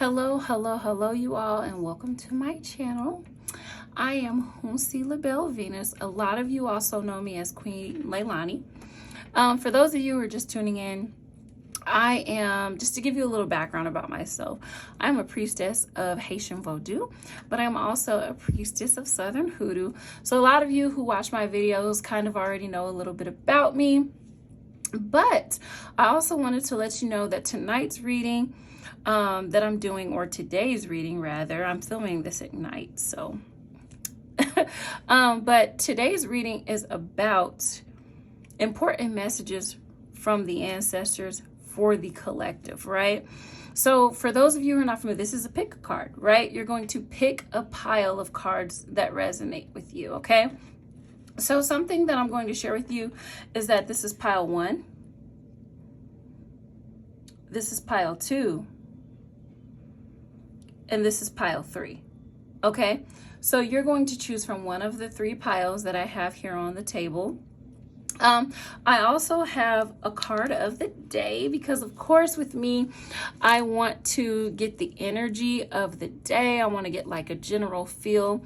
Hello, you all, and welcome to my channel. I am Bel Venus. A lot of you also know me as Queen Leilani. For those of you who are just tuning in, I am, just to give you a little background about myself, I'm a priestess of Haitian Vodou, but I'm also a priestess of Southern Hoodoo. So a lot of you who watch my videos kind of already know a little bit about me, but I also wanted to let you know that tonight's reading that I'm doing, or today's reading rather, I'm filming this at night, so but today's reading is about important messages from the ancestors for the collective, right? So for those of you who are not familiar, this is a pick a card, right? You're going to pick a pile of cards that resonate with you, okay? So something that I'm going to share with you is that this is pile 1, this is pile 2, and this is pile 3, okay? So you're going to choose from one of the 3 piles that I have here on the table. I also have a card of the day because, of course, with me, I want to get the energy of the day. I want to get like a general feel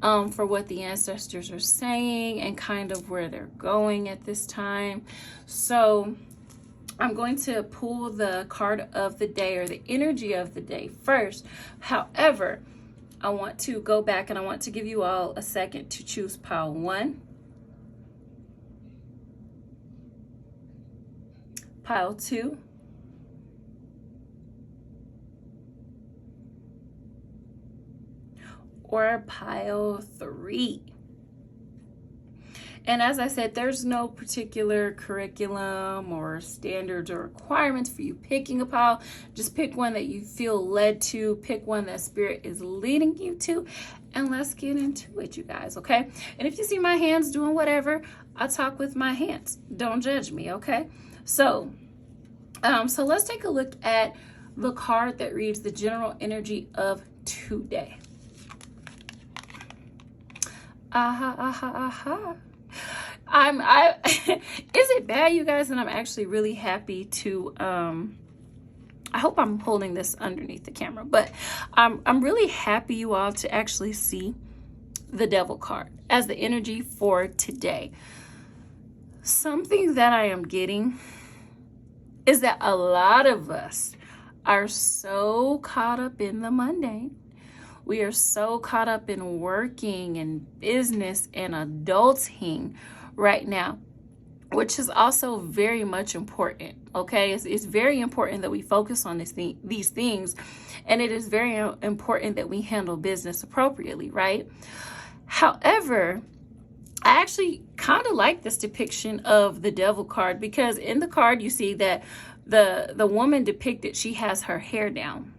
for what the ancestors are saying and kind of where they're going at this time. So I'm going to pull the card of the day, or the energy of the day, first. However, I want to go back and I want to give you all a second to choose pile 1, pile 2, or pile 3. And as I said, there's no particular curriculum or standards or requirements for you picking a pile. Just pick one that you feel led to, pick one that spirit is leading you to, and let's get into it, you guys, okay? And if you see my hands doing whatever, I talk with my hands. Don't judge me, okay? So let's take a look at the card that reads the general energy of today. Is it bad, you guys? And I'm actually really happy to I hope I'm holding this underneath the camera, but I'm really happy, you all, to actually see the Devil card as the energy for today. Something that I am getting is that a lot of us are so caught up in the mundane. We are so caught up in working and business and adulting right now, which is also very much important, okay? It's very important that we focus on these things, and it is very important that we handle business appropriately, right? However, I actually kind of like this depiction of the Devil card, because in the card you see that the woman depicted, she has her hair down.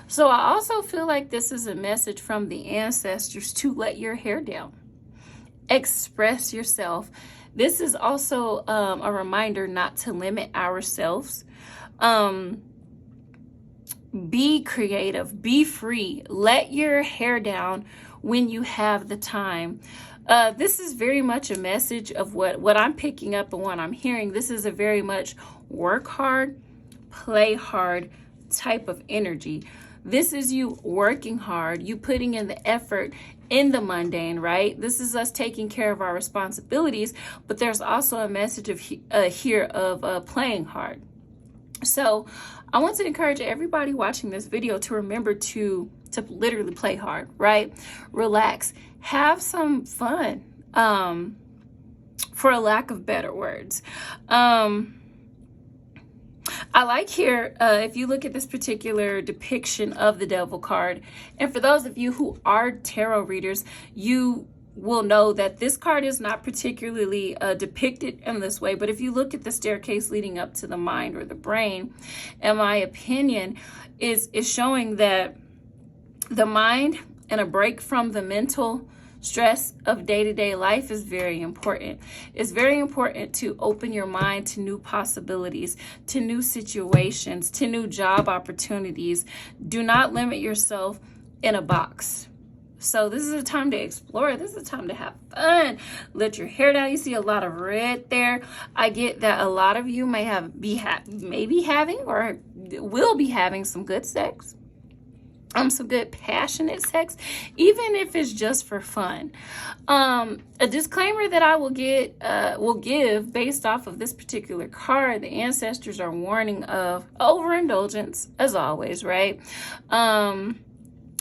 So I also feel like this is a message from the ancestors to let your hair down. Express yourself. This is also a reminder not to limit ourselves. Be creative, be free, let your hair down when you have the time. This is very much a message of what I'm picking up and what I'm hearing. This is a very much work hard, play hard type of energy. This is you working hard, you putting in the effort in the mundane, right? This is us taking care of our responsibilities, but there's also a message of here of playing hard. So I want to encourage everybody watching this video to remember to literally play hard, right? Relax, have some fun, for a lack of better words. I like here, if you look at this particular depiction of the Devil card, and for those of you who are tarot readers, you will know that this card is not particularly depicted in this way, but if you look at the staircase leading up to the mind or the brain, in my opinion, is showing that the mind and a break from the mental stress of day-to-day life is very important. It's very important to open your mind to new possibilities, to new situations, to new job opportunities. Do not limit yourself in a box. So this is a time to explore. This is a time to have fun. Let your hair down. You see a lot of red there. I get that a lot of you may be having or will be having some good sex. some good passionate sex, even if it's just for fun. A disclaimer that I will give based off of this particular card: the ancestors are warning of overindulgence, as always, right?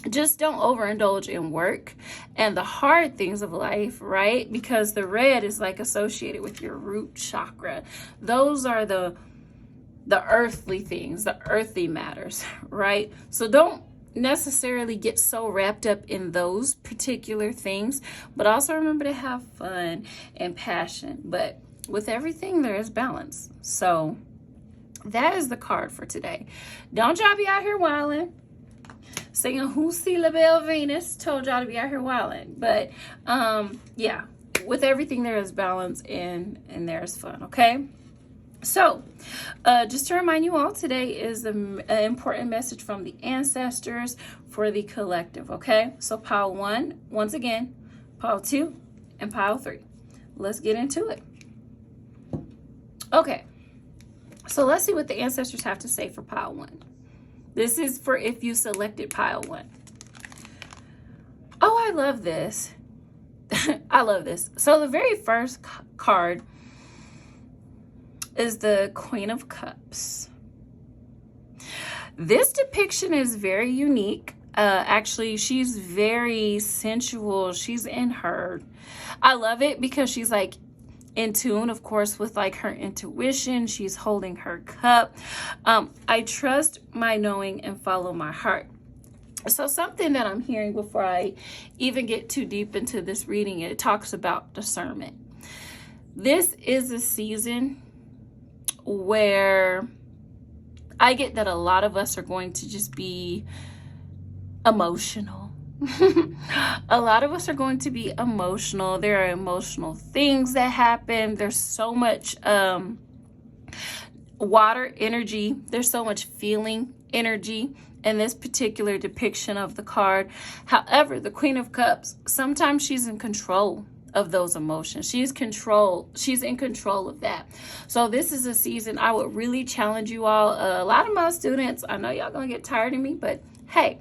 Just don't overindulge in work and the hard things of life, right? Because the red is like associated with your root chakra. Those are the earthly things, the earthly matters, right? So don't necessarily get so wrapped up in those particular things, but also remember to have fun and passion. But with everything, there is balance. So that is the card for today. Don't y'all be out here wilding, saying who see la Bel Venus told y'all to be out here wilding. But yeah, with everything, there is balance and there is fun. Okay. So, just to remind you all, today is an important message from the ancestors for the collective, okay? So, pile 1, once again, pile 2, and pile 3. Let's get into it. Okay, so let's see what the ancestors have to say for pile 1. This is for if you selected pile 1. Oh, I love this. I love this. So, the very first card is the Queen of Cups. This depiction is very unique. Actually, she's very sensual. She's in her. I love it because she's like in tune, of course, with like her intuition. She's holding her cup. I trust my knowing and follow my heart. So something that I'm hearing before I even get too deep into this reading, it talks about discernment. This is a season where I get that a lot of us are going to just be emotional. A lot of us are going to be emotional. There are emotional things that happen. There's so much water energy. There's so much feeling energy in this particular depiction of the card. However, the Queen of Cups, sometimes she's in control of those emotions. She's in control of that. So this is a season I would really challenge you all. A lot of my students, I know y'all gonna get tired of me, but hey,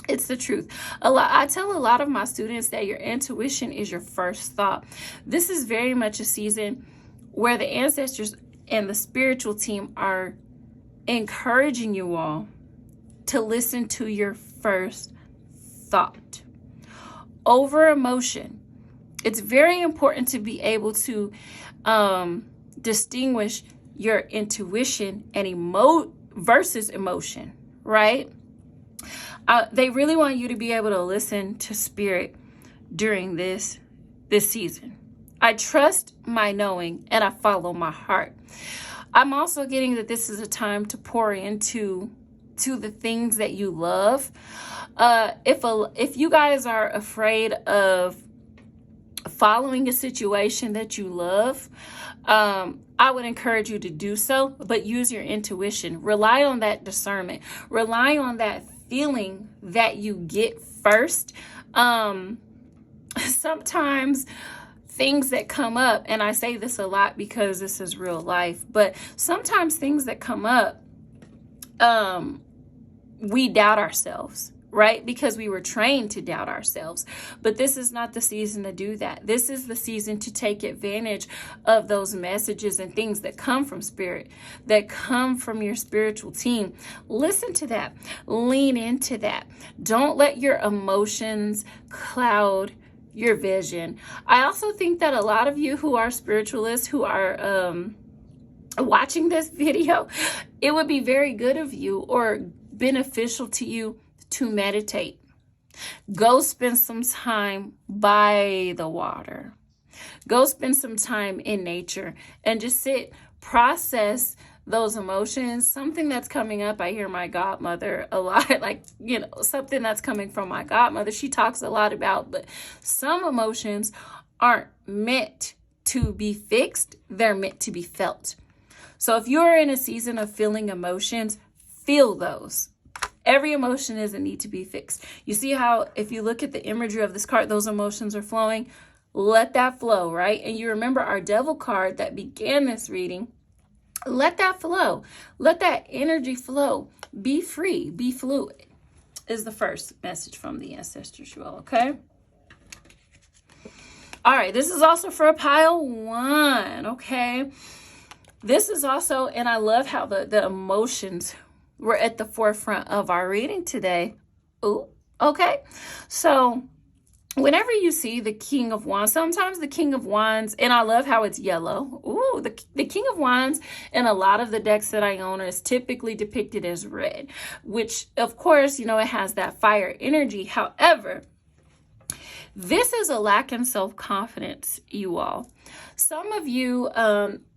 it's the truth. I tell a lot of my students that your intuition is your first thought. This is very much a season where the ancestors and the spiritual team are encouraging you all to listen to your first thought over emotion. It's very important to be able to distinguish your intuition and versus emotion, right? They really want you to be able to listen to spirit during this season. I trust my knowing and I follow my heart. I'm also getting that this is a time to pour into the things that you love. If you guys are afraid of following a situation that you love, I would encourage you to do so, but use your intuition. Rely on that discernment. Rely on that feeling that you get first. Sometimes things that come up, and I say this a lot because this is real life, but sometimes things that come up, we doubt ourselves, right? Because we were trained to doubt ourselves. But this is not the season to do that. This is the season to take advantage of those messages and things that come from spirit, that come from your spiritual team. Listen to that. Lean into that. Don't let your emotions cloud your vision. I also think that a lot of you who are spiritualists, who are watching this video, it would be very good of you or beneficial to you to meditate. Go spend some time by the water. Go spend some time in nature and just sit, process those emotions. Something that's coming up, I hear my godmother a lot, like, something that's coming from my godmother. She talks a lot about, but some emotions aren't meant to be fixed. They're meant to be felt. So if you're in a season of feeling emotions, feel those. Every emotion doesn't need to be fixed. You see how if you look at the imagery of this card, those emotions are flowing. Let that flow, right? And you remember our devil card that began this reading. Let that flow. Let that energy flow. Be free. Be fluid. is the first message from the ancestors, you all, okay? All right, this is also for a pile 1, okay? This is also, and I love how the emotions were at the forefront of our reading today. Ooh, okay. So whenever you see the King of Wands, sometimes the King of Wands, and I love how it's yellow. Ooh, the King of Wands in a lot of the decks that I own is typically depicted as red, which of course, you know, it has that fire energy. However, this is a lack in self-confidence, you all. Some of you,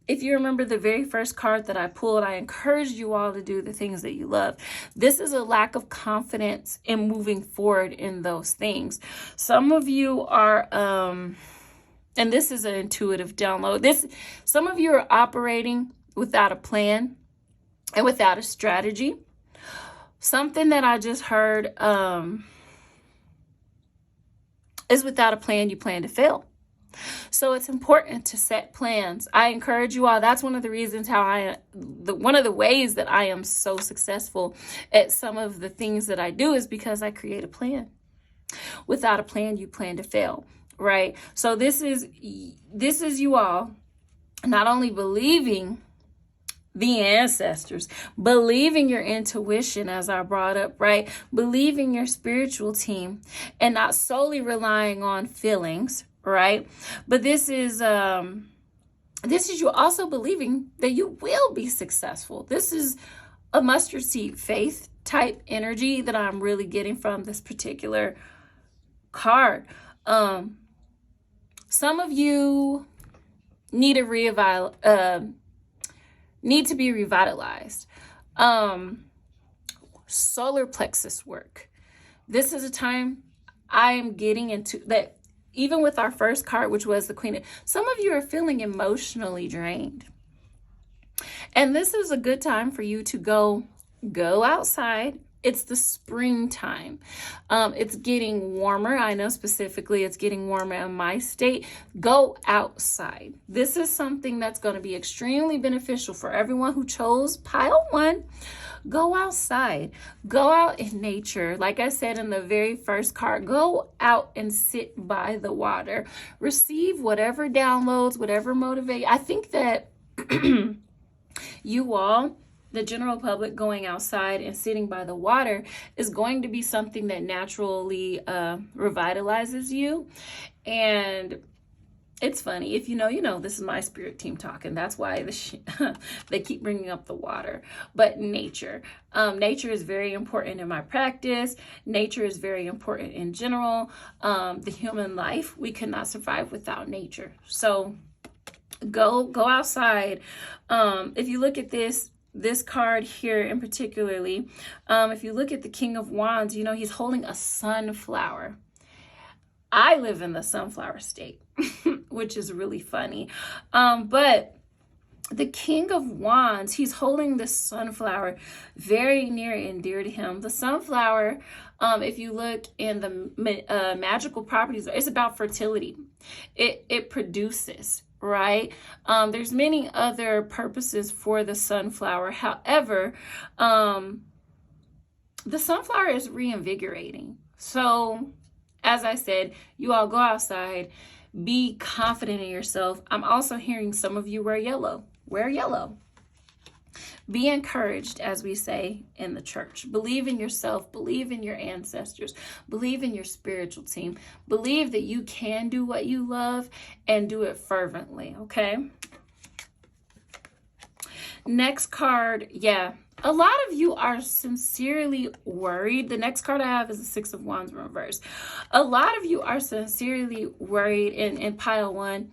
if you remember the very first card that I pulled, I encouraged you all to do the things that you love. This is a lack of confidence in moving forward in those things. Some of you are, and this is an intuitive download. Some of you are operating without a plan and without a strategy. Something that I just heard, is without a plan, you plan to fail. So it's important to set plans. I encourage you all. That's one of the reasons how one of the ways that I am so successful at some of the things that I do is because I create a plan. Without a plan, you plan to fail, right? So this is you all not only believing the ancestors, believing your intuition, as I brought up, right? Believing your spiritual team and not solely relying on feelings, right? But this is you also believing that you will be successful. This is a mustard seed faith type energy that I'm really getting from this particular card. Some of you need to be revitalized. Solar plexus work. This is a time I am getting into that. Even with our first card, which was the Queen, some of you are feeling emotionally drained. And this is a good time for you to go outside. It's the springtime. It's getting warmer. I know specifically it's getting warmer in my state. Go outside. This is something that's going to be extremely beneficial for everyone who chose pile 1. Go outside. Go out in nature. Like I said in the very first card, go out and sit by the water. Receive whatever downloads, whatever motivate. I think that you all, the general public, going outside and sitting by the water is going to be something that naturally revitalizes you. And it's funny, if you know, this is my spirit team talking. That's why they keep bringing up the water. But nature is very important in my practice. Nature is very important in general. The human life, we cannot survive without nature. So go outside. If you look at this card here in particularly, if you look at the King of Wands, he's holding a sunflower. I live in the sunflower state, which is really funny. But the King of Wands, he's holding this sunflower very near and dear to him. The sunflower, if you look in the magical properties, it's about fertility. It produces, right? There's many other purposes for the sunflower. However, the sunflower is reinvigorating. So, as I said, you all go outside, be confident in yourself. I'm also hearing some of you wear yellow. Wear yellow. Be encouraged, as we say in the church. Believe in yourself. Believe in your ancestors. Believe in your spiritual team. Believe that you can do what you love and do it fervently, okay? Next card, yeah. A lot of you are sincerely worried. The next card I have is the Six of Wands reverse. A lot of you are sincerely worried in pile 1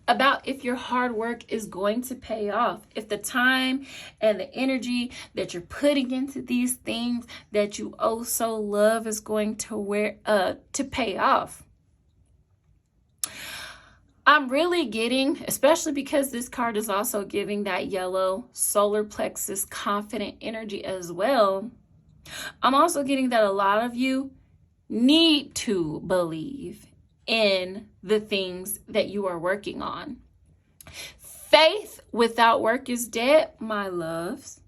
about if your hard work is going to pay off, if the time and the energy that you're putting into these things that you oh so love is going to pay off. I'm really getting, especially because this card is also giving that yellow solar plexus confident energy as well. I'm also getting that a lot of you need to believe in the things that you are working on. Faith without work is dead, my loves.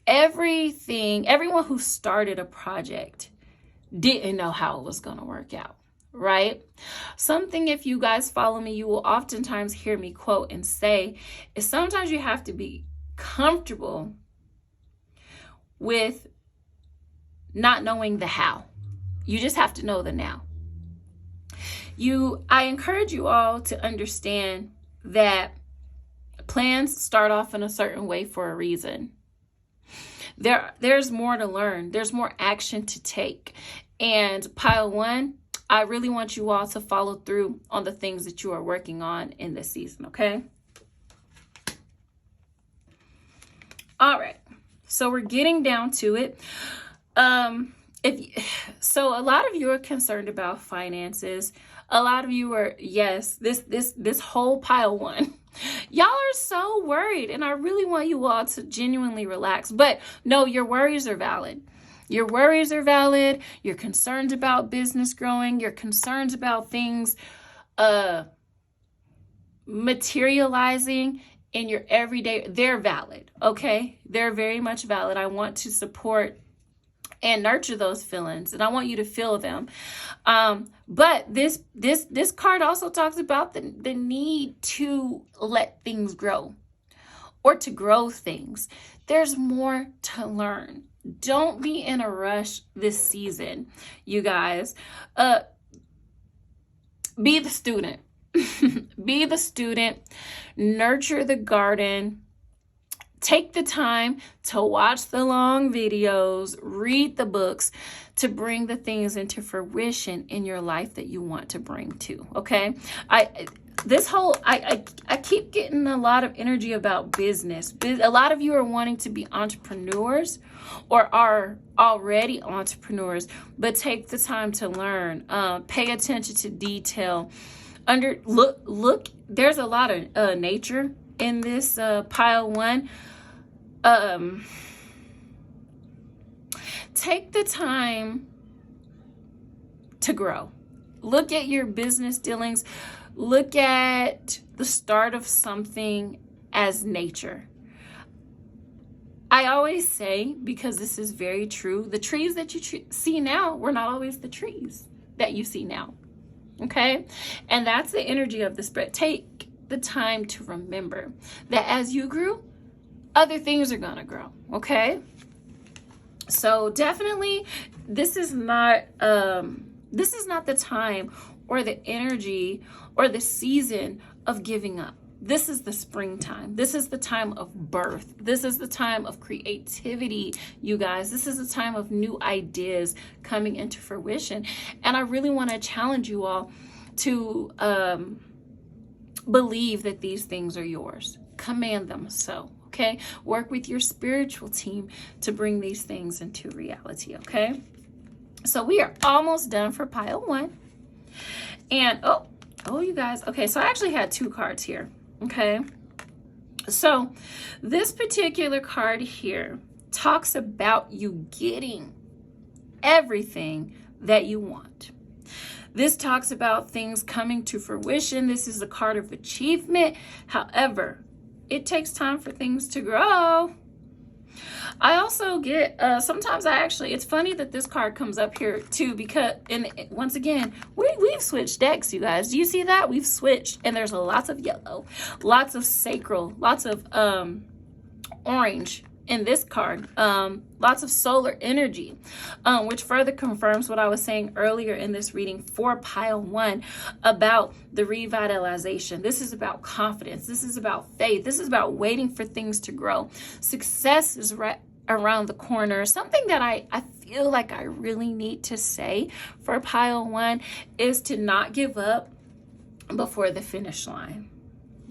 Everyone who started a project didn't know how it was going to work out, right? Something, if you guys follow me, you will oftentimes hear me quote and say, is sometimes you have to be comfortable with not knowing the how. You just have to know the now. I encourage you all to understand that plans start off in a certain way for a reason. There's more to learn. There's more action to take. And pile one, I really want you all to follow through on the things that you are working on in this season, okay? All right. So we're getting down to it. So a lot of you are concerned about finances. A lot of you are, yes, this whole pile one. Y'all are so worried, and I really want you all to genuinely relax. But no, your worries are valid. Your worries are valid. You're concerned about business growing. You're concerned about things materializing in your everyday. They're valid, okay? They're very much valid. I want to support and nurture those feelings, and I want you to feel them. But this card also talks about the need to let things grow, or to grow things. There's more to learn. Don't be in a rush this season, you guys. Be the student. Be the student. Nurture the garden. Take the time to watch the long videos, read the books, to bring the things into fruition in your life that you want to bring to, okay? I keep getting a lot of energy about business. A lot of you are wanting to be entrepreneurs or are already entrepreneurs, but take the time to learn. Pay attention to detail. Look, there's a lot of nature in this pile one. Take the time to grow. Look at your business dealings. Look at the start of something as nature. I always say, because this is very true, the trees that you see now were not always the trees that you see now. Okay? And that's the energy of the spread. Take the time to remember that as you grew, other things are going to grow. Okay? So definitely, this is not the time or the energy or the season of giving up. This is the springtime. This is the time of birth. This is the time of creativity, you guys. This is the time of new ideas coming into fruition. And I really want to challenge you all to believe that these things are yours. Command them so, okay? Work with your spiritual team to bring these things into reality, okay? So we are almost done for pile one. And, oh, you guys. Okay, so I actually had two cards here. Okay, so this particular card here talks about you getting everything that you want. This talks about things coming to fruition. This is a card of achievement. However, it takes time for things to grow. I also get, sometimes it's funny that this card comes up here too, because, and once again, we've switched decks, you guys. Do you see that? We've switched, and there's lots of yellow, lots of sacral, lots of orange in this card, lots of solar energy, which further confirms what I was saying earlier in this reading for pile one about the revitalization. This is about confidence. This is about faith. This is about waiting for things to grow. Success is right around the corner. Something that I feel like I really need to say for pile one is to not give up before the finish line.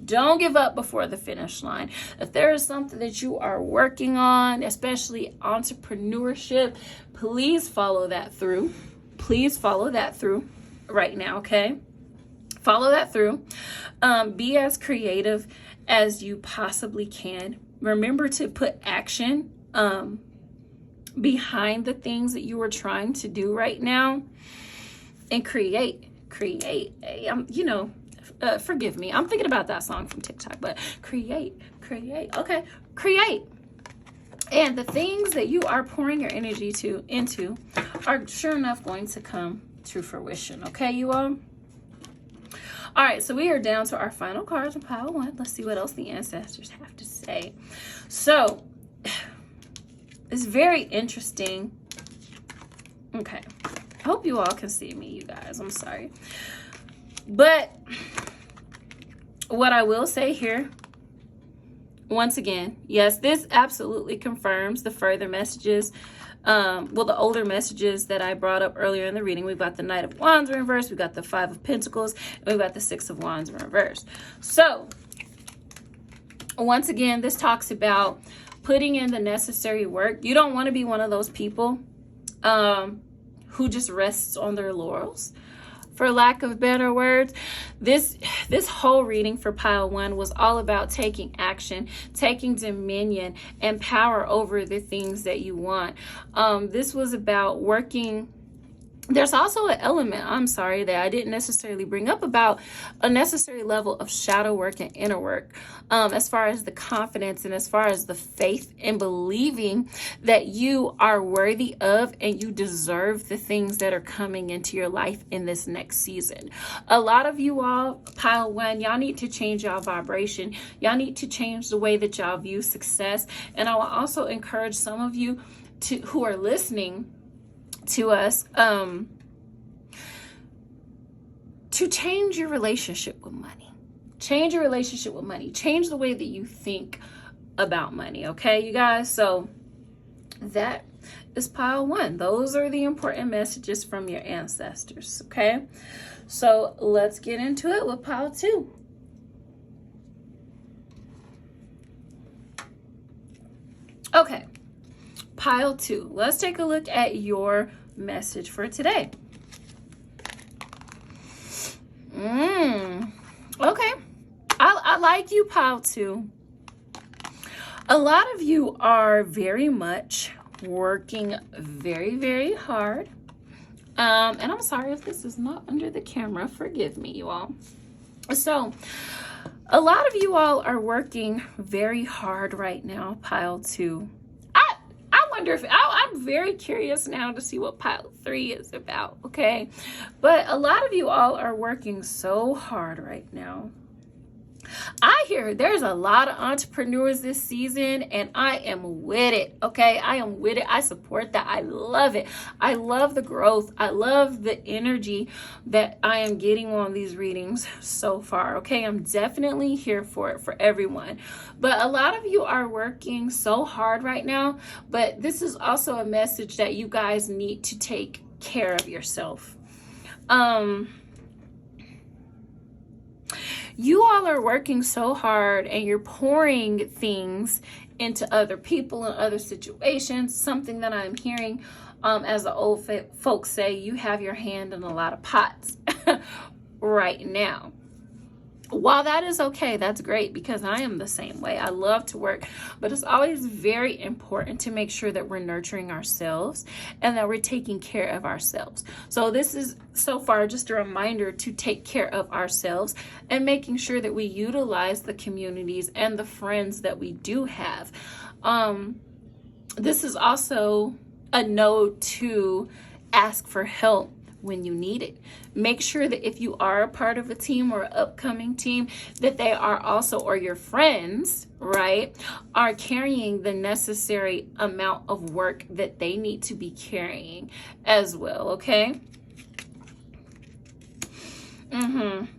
Don't give up before the finish line. If there is something that you are working on, especially entrepreneurship, please follow that through. Please follow that through right now, okay? Follow that through. Be as creative as you possibly can. Remember to put action behind the things that you are trying to do right now, and create. Forgive me, I'm thinking about that song from TikTok, but create. Okay, create. And the things that you are pouring your energy into are sure enough going to come to fruition. Okay, you all? All right, so we are down to our final cards in pile 1. Let's see what else the ancestors have to say. So, it's very interesting. Okay, I hope you all can see me, you guys. I'm sorry. But what I will say here, once again, yes, this absolutely confirms the further messages, the older messages that I brought up earlier in the reading. We've got the Knight of Wands in reverse, we've got the Five of Pentacles, and we've got the Six of Wands in reverse. So, once again, this talks about putting in the necessary work. You don't want to be one of those people who just rests on their laurels, for lack of better words. This whole reading for pile 1 was all about taking action, taking dominion and power over the things that you want. This was about working. There's also an element, that I didn't necessarily bring up, about a necessary level of shadow work and inner work, as far as the confidence and as far as the faith in believing that you are worthy of and you deserve the things that are coming into your life in this next season. A lot of you all, pile 1, y'all need to change y'all vibration. Y'all need to change the way that y'all view success. And I will also encourage some of you who are listening to us, to change your relationship with money. Change your relationship with money. Change the way that you think about money. Okay, you guys? So that is pile 1. Those are the important messages from your ancestors. Okay, so let's get into it with pile 2. Okay, pile 2. Let's take a look at your message for today. Okay, I like you, pile 2. A lot of you are very much working very, very hard. And I'm sorry if this is not under the camera. Forgive me, you all. So, a lot of you all are working very hard right now, pile 2. I wonder if I'm very curious now to see what pile 3 is about. Okay, but a lot of you all are working so hard right now. I hear there's a lot of entrepreneurs this season, and I am with it. Okay, I am with it. I support that. I love it. I love the growth. I love the energy that I am getting on these readings so far. Okay, I'm definitely here for it for everyone. But a lot of you are working so hard right now, but this is also a message that you guys need to take care of yourself. You all are working so hard and you're pouring things into other people and other situations. Something that I'm hearing, as the old folks say, you have your hand in a lot of pots right now. While that is okay, that's great, because I am the same way. I love to work, but it's always very important to make sure that we're nurturing ourselves and that we're taking care of ourselves. So this is so far just a reminder to take care of ourselves and making sure that we utilize the communities and the friends that we do have. This is also a note to ask for help when you need it. Make sure that if you are a part of a team or an upcoming team, that they are also, or your friends, right, are carrying the necessary amount of work that they need to be carrying as well. Okay. I'm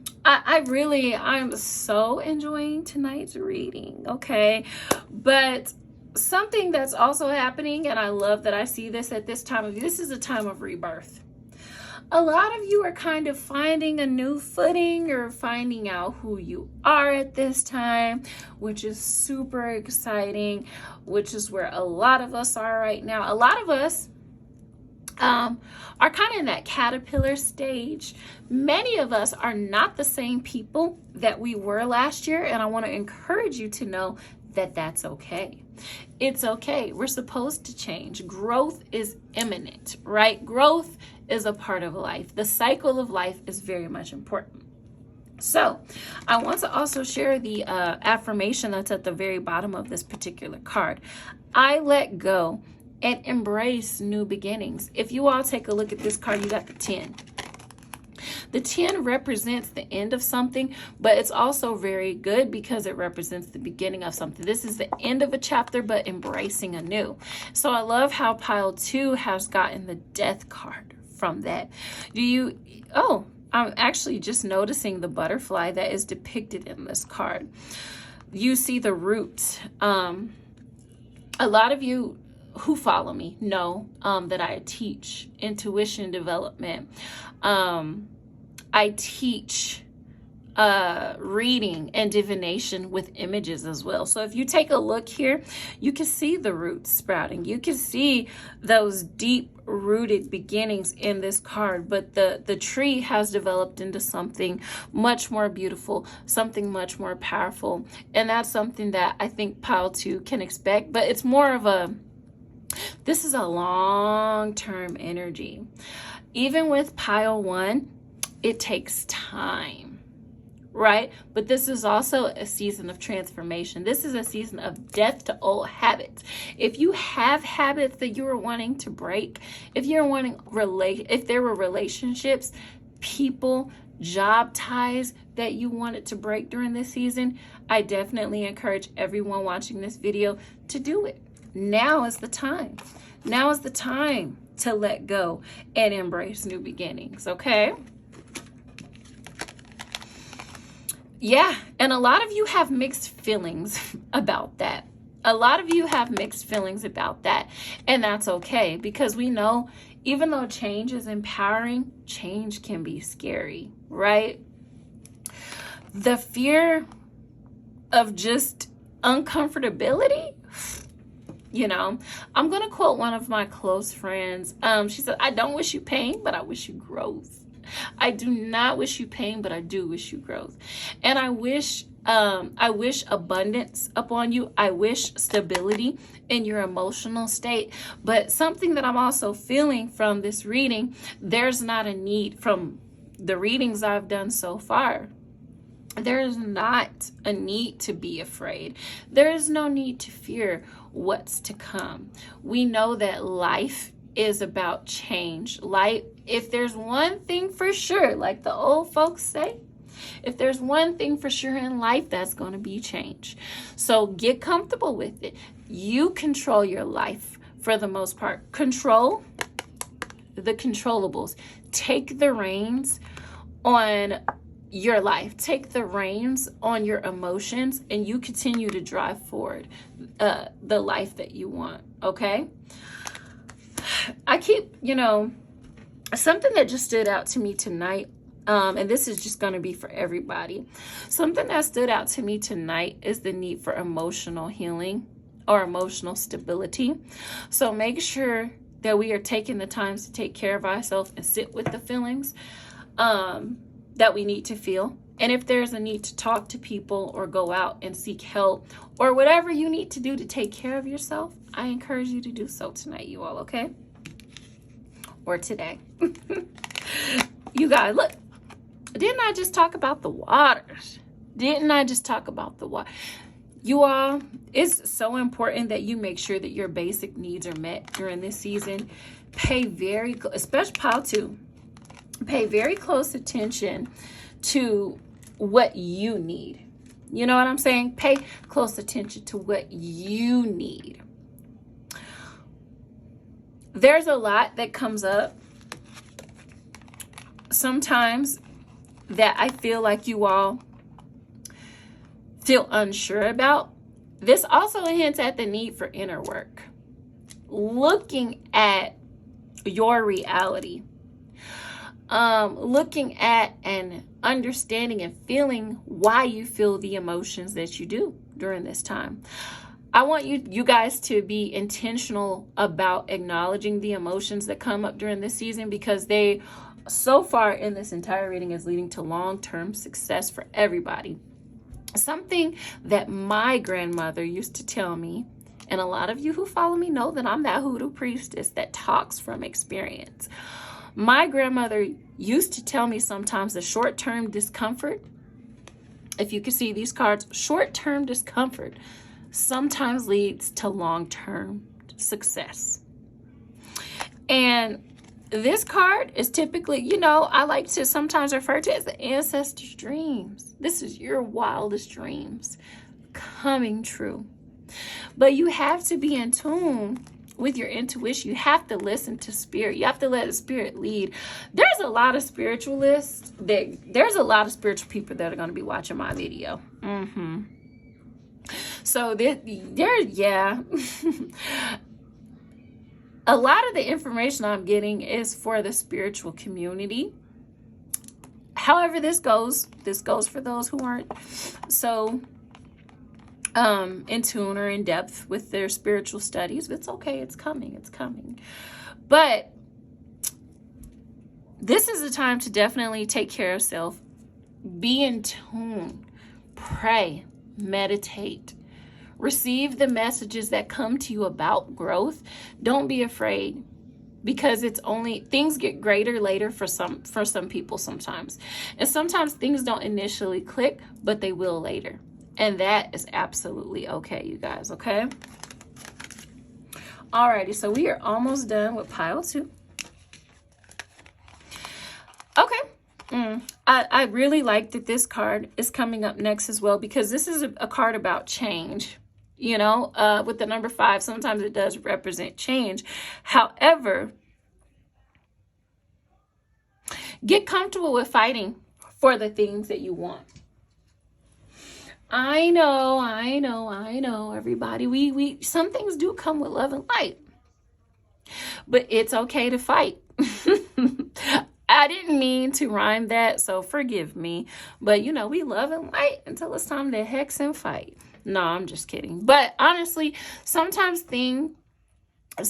so enjoying tonight's reading. Okay. But something that's also happening, and I love that I see this at this time of, this is a time of rebirth. A lot of you are kind of finding a new footing or finding out who you are at this time, which is super exciting, which is where a lot of us are right now. A lot of us are kind of in that caterpillar stage. Many of us are not the same people that we were last year, and I want to encourage you to know that that's okay. It's okay. We're supposed to change. Growth is imminent, right? Growth is a part of life. The cycle of life is very much important. So I want to also share the affirmation that's at the very bottom of this particular card. I let go and embrace new beginnings. If you all take a look at this card, you got the 10. The 10 represents the end of something, but it's also very good because it represents the beginning of something. This is the end of a chapter, but embracing a new. So I love how pile 2 has gotten the death card from that. I'm actually just noticing the butterfly that is depicted in this card. You see the roots. A lot of you who follow me know that I teach intuition development. I teach reading and divination with images as well. So if you take a look here, you can see the roots sprouting. You can see those deep rooted beginnings in this card, but the tree has developed into something much more beautiful, something much more powerful. And that's something that I think pile 2 can expect, but it's more of this is a long-term energy. Even with pile 1, it takes time, right? But this is also a season of transformation. This is a season of death to old habits. If you have habits that you are wanting to break, if there were relationships, people, job ties that you wanted to break during this season, I definitely encourage everyone watching this video to do it. Now is the time. Now is the time to let go and embrace new beginnings, okay? Yeah, and a lot of you have mixed feelings about that. A lot of you have mixed feelings about that, and that's okay, because we know even though change is empowering, change can be scary, right? The fear of just uncomfortability, I'm going to quote one of my close friends. She said, I don't wish you pain, but I wish you growth. I do not wish you pain, but I do wish you growth. And I wish abundance upon you. I wish stability in your emotional state. But something that I'm also feeling from this reading, there's not a need, from the readings I've done so far, there's not a need to be afraid. There is no need to fear what's to come. We know that life is about change. If there's one thing for sure, like the old folks say, if there's one thing for sure in life, that's going to be change. So get comfortable with it. You control your life for the most part. Control the controllables. Take the reins on your life. Take the reins on your emotions, and you continue to drive forward the life that you want, okay? I keep, something that just stood out to me tonight, and this is just going to be for everybody. Something that stood out to me tonight is the need for emotional healing or emotional stability. So make sure that we are taking the time to take care of ourselves and sit with the feelings that we need to feel. And if there's a need to talk to people or go out and seek help or whatever you need to do to take care of yourself, I encourage you to do so tonight, you all, okay? Or today. You guys, look, didn't I just talk about the waters? Didn't I just talk about the water? You all, it's so important that you make sure that your basic needs are met during this season. Especially pile 2, pay very close attention to what you need. You know what I'm saying? Pay close attention to what you need. There's a lot that comes up sometimes that I feel like you all feel unsure about. This also hints at the need for inner work. Looking at your reality. Looking at and understanding and feeling why you feel the emotions that you do during this time. I want you guys to be intentional about acknowledging the emotions that come up during this season, because they, so far in this entire reading, is leading to long-term success for everybody. Something that my grandmother used to tell me, and a lot of you who follow me know that I'm that hoodoo priestess that talks from experience. My grandmother used to tell me sometimes the short-term discomfort if you can see these cards, short-term discomfort sometimes leads to long-term success. And this card is typically, you know, I like to sometimes refer to it as the ancestors' dreams. This is your wildest dreams coming true. But you have to be in tune with your intuition. You have to listen to spirit. You have to let the spirit lead. There's a lot of spiritualists there's a lot of spiritual people that are going to be watching my video. So yeah. A lot of the information I'm getting is for the spiritual community. However, this goes for those who aren't so in tune or in depth with their spiritual studies. It's okay. It's coming. But this is a time to definitely take care of self. Be in tune. Pray. Meditate. Receive the messages that come to you about growth. Don't be afraid, because it's only, things get greater later for some people sometimes. And sometimes things don't initially click, but they will later. And that is absolutely okay, you guys, okay? Alrighty, so we are almost done with pile 2. Okay. I really like that this card is coming up next as well, because this is a card about change. You know, with the number 5, sometimes it does represent change. However, get comfortable with fighting for the things that you want. I know, everybody. We some things do come with love and light, but it's okay to fight. I didn't mean to rhyme that, so forgive me. But, you know, we love and light until it's time to hex and fight. No, I'm just kidding. But honestly, sometimes things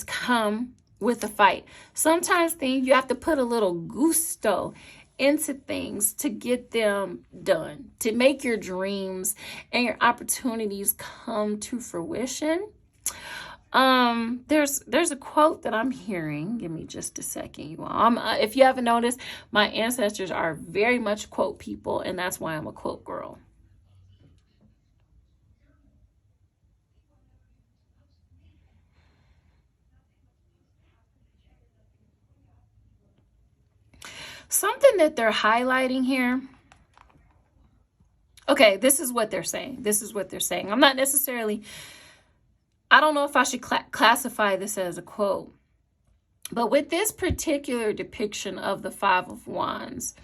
come with a fight. Sometimes things you have to put a little gusto into things to get them done, to make your dreams and your opportunities come to fruition. There's a quote that I'm hearing. Give me just a second, you all. If you haven't noticed, my ancestors are very much quote people, and that's why I'm a quote girl. Something that they're highlighting here. Okay, this is what they're saying. I'm not necessarily, I don't know if I should classify this as a quote. But with this particular depiction of the 5 of Wands,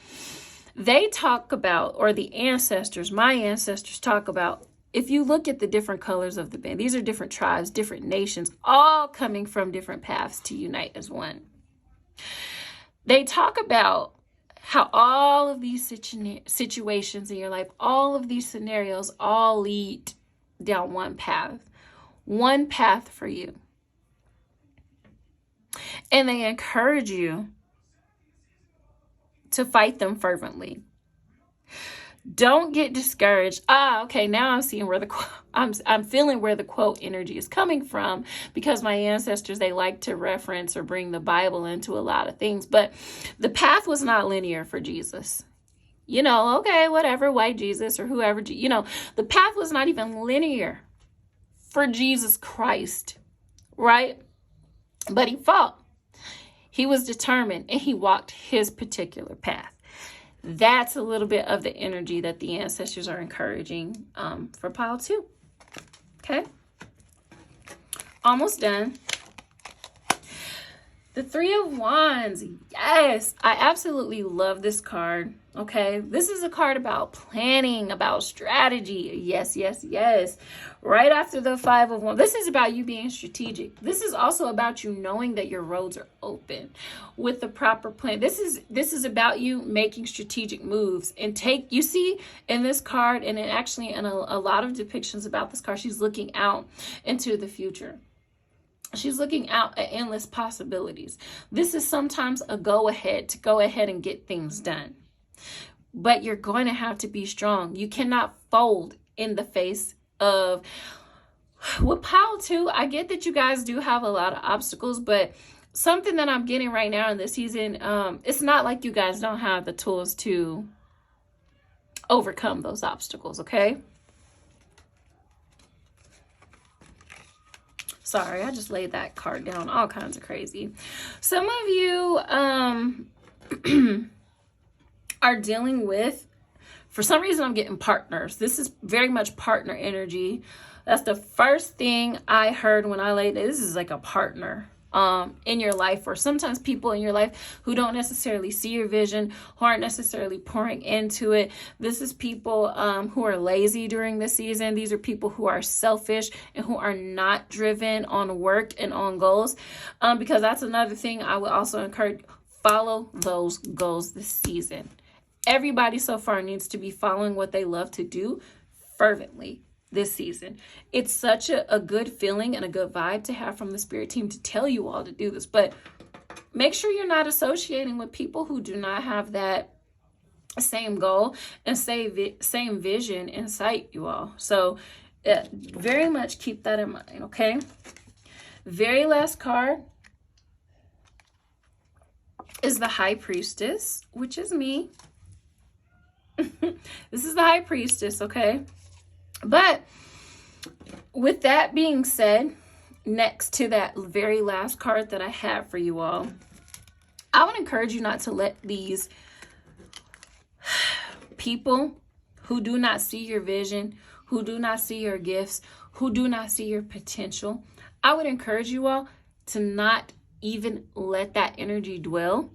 they talk about, or the ancestors, my ancestors talk about, if you look at the different colors of the band, these are different tribes, different nations, all coming from different paths to unite as one. They talk about how all of these situations in your life, all of these scenarios, all lead down one path for you. And they encourage you to fight them fervently. Don't get discouraged. Okay, now I'm seeing where I'm feeling where the quote energy is coming from, because my ancestors, they like to reference or bring the Bible into a lot of things, but the path was not linear for Jesus. You know, okay, whatever, white Jesus or whoever, you know, the path was not even linear for Jesus Christ, right? But he fought. He was determined, and he walked his particular path. That's a little bit of the energy that the ancestors are encouraging for pile 2. Okay. Almost done. The 3 of Wands. Yes, I absolutely love this card. Okay, this is a card about planning, about strategy. Yes. Right after the 5 of Wands, this is about you being strategic. This is also about you knowing that your roads are open with the proper plan. This is about you making strategic moves and you see in this card, and actually in a lot of depictions about this card, she's looking out into the future. She's looking out at endless possibilities. This is sometimes a go ahead and get things done. But you're going to have to be strong. You cannot fold in the face of, with pile 2, I get that you guys do have a lot of obstacles, but something that I'm getting right now in this season, it's not like you guys don't have the tools to overcome those obstacles, okay? Sorry, I just laid that card down. All kinds of crazy. Some of you are dealing with, for some reason, I'm getting partners. This is very much partner energy. That's the first thing I heard when I laid it. This is like a partner in your life, or sometimes people in your life who don't necessarily see your vision, who aren't necessarily pouring into it. This is people who are lazy during the season. These are people who are selfish and who are not driven on work and on goals, because that's another thing I would also encourage. Follow those goals this season. Everybody so far needs to be following what they love to do fervently this season. It's such a good feeling and a good vibe to have from the spirit team to tell you all to do this, but make sure you're not associating with people who do not have that same goal and same vision in sight, you all. So very much keep that in mind, okay? Very last card is the High Priestess, which is me. This is the High Priestess, okay? But with that being said, next to that very last card that I have for you all, I would encourage you not to let these people who do not see your vision, who do not see your gifts, who do not see your potential, I would encourage you all to not even let that energy dwell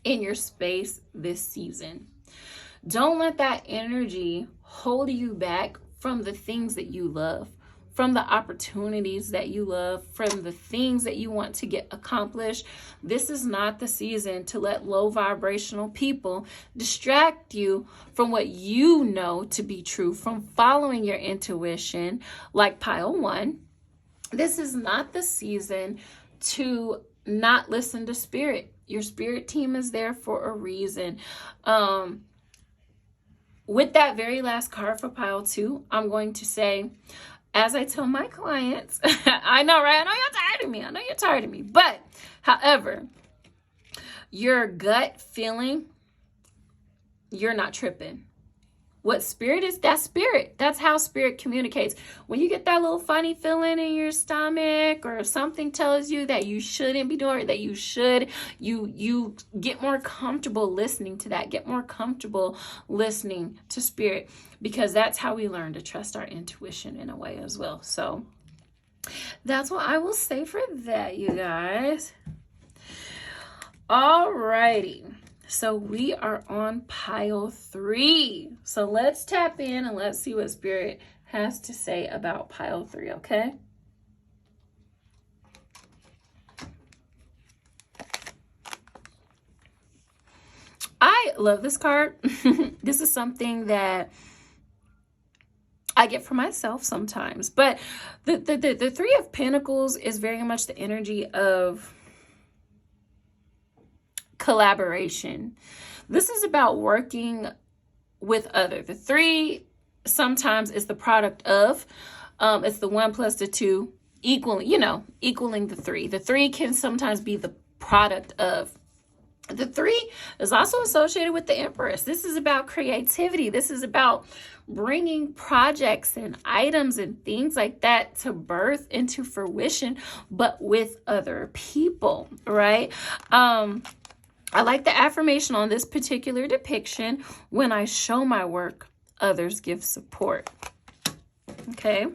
in your space this season. Don't let that energy hold you back from the things that you love, from the opportunities that you love, from the things that you want to get accomplished. This is not the season to let low vibrational people distract you from what you know to be true, from following your intuition like pile 1. This is not the season to not listen to spirit. Your spirit team is there for a reason. With that very last card for pile 2, I'm going to say, as I tell my clients, I know, right? I know you're tired of me. But, however, your gut feeling, you're not tripping. What spirit is, that's spirit. That's how spirit communicates. When you get that little funny feeling in your stomach, or something tells you that you shouldn't be doing it, that you should, you get more comfortable listening to that. Get more comfortable listening to spirit, because that's how we learn to trust our intuition in a way as well. So that's what I will say for that, you guys. Alrighty. So we are on pile 3. So let's tap in and let's see what spirit has to say about pile 3, okay? I love this card. This is something that I get for myself sometimes. But the 3 of Pentacles is very much the energy of collaboration. This is about working with others. The 3 sometimes is the product of, it's the 1 plus the 2 equaling the 3. The 3 can sometimes be the product of. The 3 is also associated with the Empress. This is about creativity. This is about bringing projects and items and things like that to birth into fruition, but with other people, right? I like the affirmation on this particular depiction. When I show my work, others give support. Okay.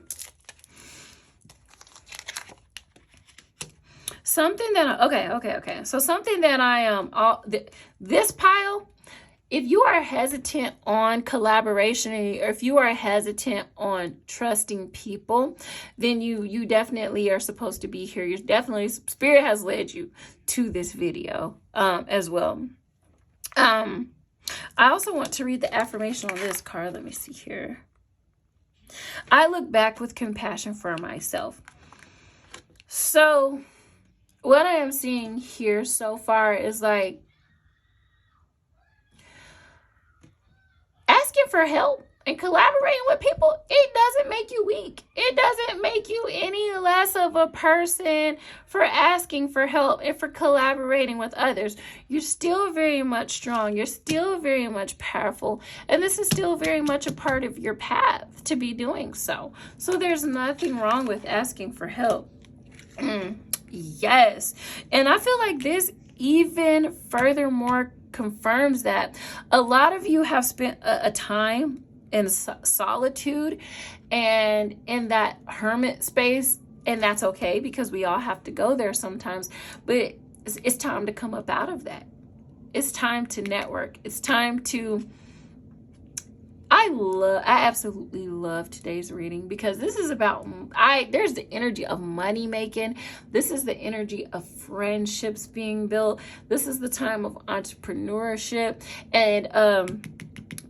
Something that, okay. So something that this pile, if you are hesitant on collaboration, or if you are hesitant on trusting people, then you definitely are supposed to be here. You're definitely, spirit has led you to this video as well. I also want to read the affirmation on this card. Let me see here. I look back with compassion for myself. So what I am seeing here so far is like asking for help And collaborating with people, it doesn't make you weak. It doesn't make you any less of a person for asking for help and for collaborating with others. You're still very much strong. You're still very much powerful. And this is still very much a part of your path to be doing so. So there's nothing wrong with asking for help. Yes. And I feel like this even furthermore confirms that a lot of you have spent a time in solitude and in that hermit space, and that's okay because we all have to go there sometimes, but it's time to come up out of that. It's time to network. It's time to I absolutely love today's reading because this is about there's the energy of money making. This is the energy of friendships being built. This is the time of entrepreneurship. And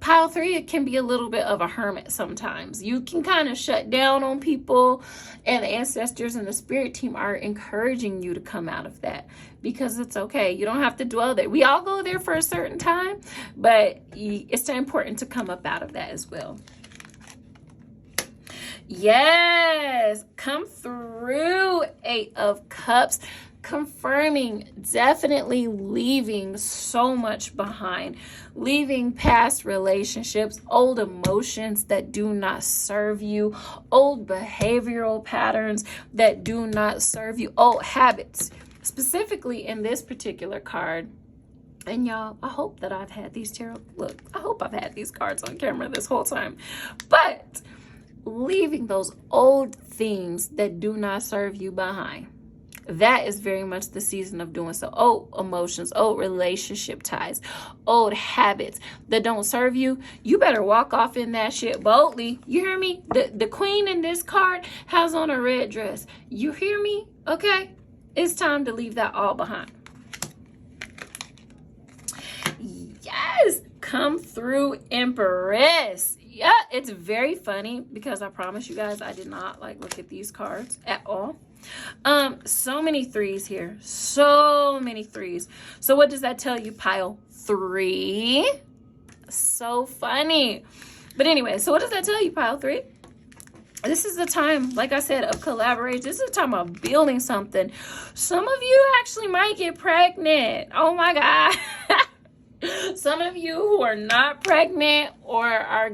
pile 3, it can be a little bit of a hermit sometimes. You can kind of shut down on people, and the ancestors and the spirit team are encouraging you to come out of that because it's okay. You don't have to dwell there. We all go there for a certain time, but it's important to come up out of that as well. Yes, come through, 8 of Cups. Confirming, definitely leaving so much behind, leaving past relationships, old emotions that do not serve you, old behavioral patterns that do not serve you, old habits. Specifically in this particular card, and y'all, I hope that I've had these tarot, look, I hope I've had these cards on camera this whole time, but leaving those old things that do not serve you behind. That is very much the season of doing so. Old emotions, old relationship ties, old habits that don't serve you. You better walk off in that shit boldly. You hear me? The queen in this card has on a red dress. You hear me? Okay? It's time to leave that all behind. Yes! Come through, Empress. Yeah, it's very funny because I promise you guys I did not look at these cards at all. So many 3s here. So many 3s. So what does that tell you, pile 3? So funny. But anyway, so what does that tell you, pile 3? This is the time, like I said, of collaboration. This is the time of building something. Some of you actually might get pregnant. Oh my God. Some of you who are not pregnant or are,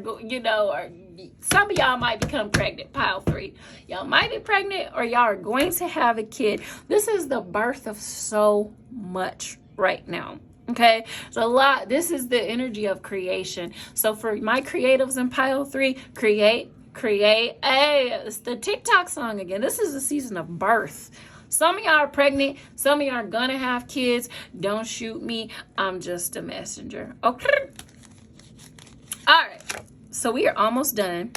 some of y'all might become pregnant, pile 3. Y'all might be pregnant or y'all are going to have a kid. This is the birth of so much right now. Okay, so this is the energy of creation. So for my creatives in pile 3, create. Hey, it's the TikTok song again. This is a season of birth. Some of y'all are pregnant. Some of y'all are gonna have kids. Don't shoot me. I'm just a messenger. Okay. All right. So we are almost done.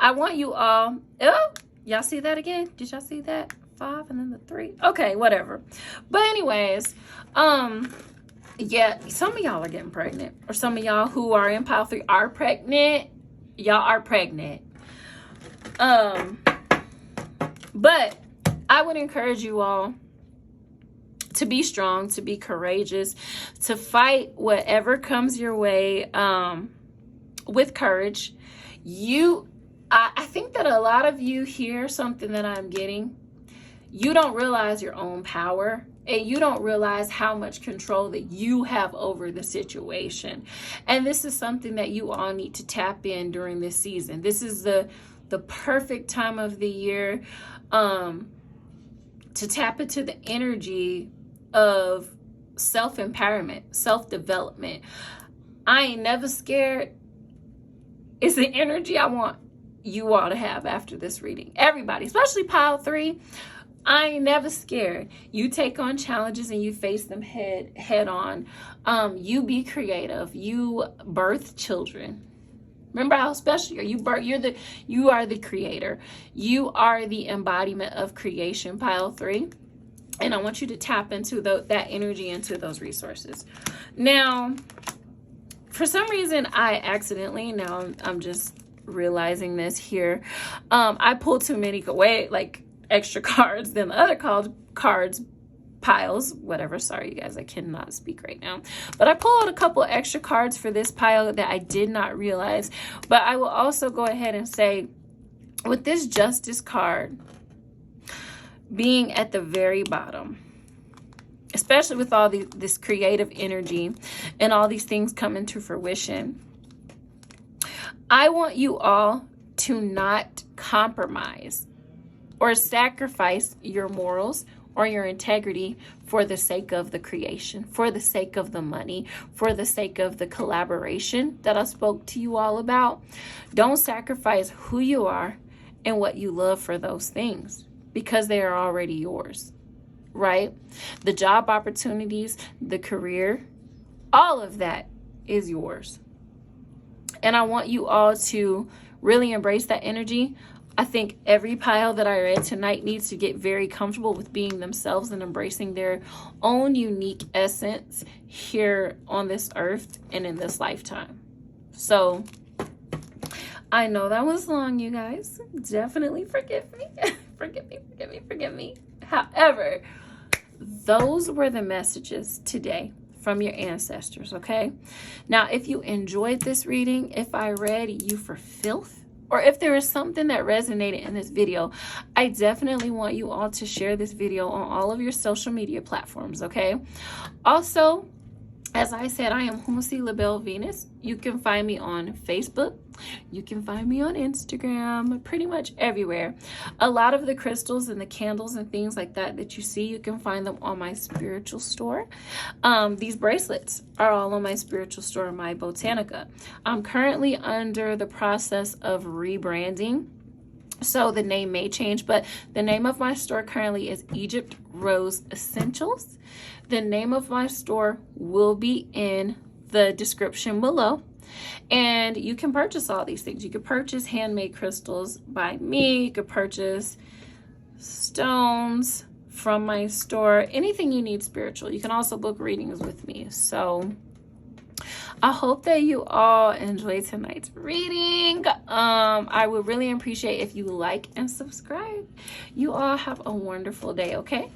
I want you all. Oh, y'all see that again? Did y'all see that? 5 and then the 3. Okay, whatever. But anyways, yeah, some of y'all are getting pregnant, or some of y'all who are in pile 3 are pregnant. Y'all are pregnant. But I would encourage you all to be strong, to be courageous, to fight whatever comes your way with courage. I think that a lot of you hear something that I'm getting. You don't realize your own power, and you don't realize how much control that you have over the situation. And this is something that you all need to tap in during this season. This is the perfect time of the year to tap into the energy of self-empowerment, self-development. I ain't never scared. It's the energy I want you all to have after this reading. Everybody, especially pile 3. I ain't never scared. You take on challenges and you face them head on. You be creative. You birth children. Remember how special you are. You are the creator. You are the embodiment of creation, pile 3. And I want you to tap into that energy, into those resources. Now, for some reason, I accidentally, now I'm just realizing this here, I pulled too many extra cards than the other cards, piles, whatever. Sorry, you guys, I cannot speak right now. But I pulled out a couple extra cards for this pile that I did not realize. But I will also go ahead and say, with this Justice card being at the very bottom, especially with all this creative energy and all these things coming to fruition, I want you all to not compromise or sacrifice your morals or your integrity for the sake of the creation, for the sake of the money, for the sake of the collaboration that I spoke to you all about. Don't sacrifice who you are and what you love for those things, because they are already yours, right? The job opportunities, the career, all of that is yours. And I want you all to really embrace that energy. I think every pile that I read tonight needs to get very comfortable with being themselves and embracing their own unique essence here on this earth and in this lifetime. So I know that was long, you guys. Definitely forgive me. Forgive me. However, those were the messages today from your ancestors, okay? Now, if you enjoyed this reading, if I read you for filth, or if there is something that resonated in this video, I definitely want you all to share this video on all of your social media platforms, okay? Also, as I said, I am Bel Venus. You can find me on Facebook. You can find me on Instagram, pretty much everywhere. A lot of the crystals and the candles and things like that that you see, you can find them on my spiritual store. These bracelets are all on my spiritual store, my Botanica. I'm currently under the process of rebranding, so the name may change, but the name of my store currently is Egypt Rose Essentials. The name of my store will be in the description below, and you can purchase all these things. You can purchase handmade crystals by me. You could purchase stones from my store, anything you need spiritual. You can also book readings with me. So I hope that you all enjoyed tonight's reading. I would really appreciate if you like and subscribe. You all have a wonderful day, okay?